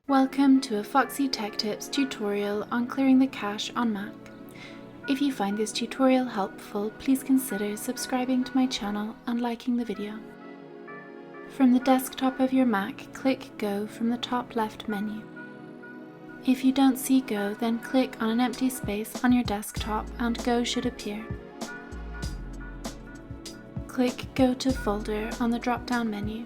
Welcome to a Foxy Tech Tips tutorial on clearing the cache on Mac. If you find this tutorial helpful, please consider subscribing to my channel and liking the video. From the desktop of your Mac, click Go from the top left menu. If you don't see Go, then click on an empty space on your desktop and Go should appear. Click Go to Folder on the drop-down menu.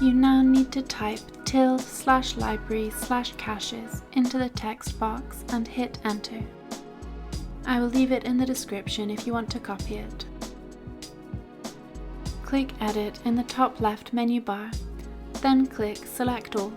You now need to type tilde/library/caches into the text box and hit enter. I will leave it in the description if you want to copy it. Click Edit in the top left menu bar, then click Select All.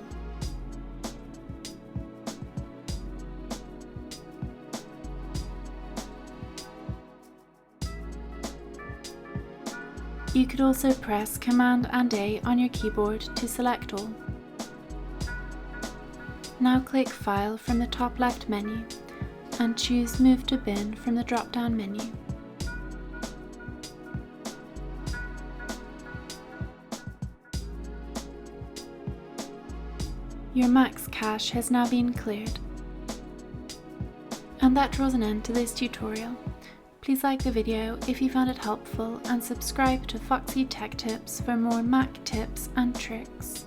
You could also press Command and A on your keyboard to select all. Now click File from the top left menu and choose Move to Bin from the drop-down menu. Your Mac's cache has now been cleared. And that draws an end to this tutorial. Please like the video if you found it helpful and subscribe to Foxy Tech Tips for more Mac tips and tricks.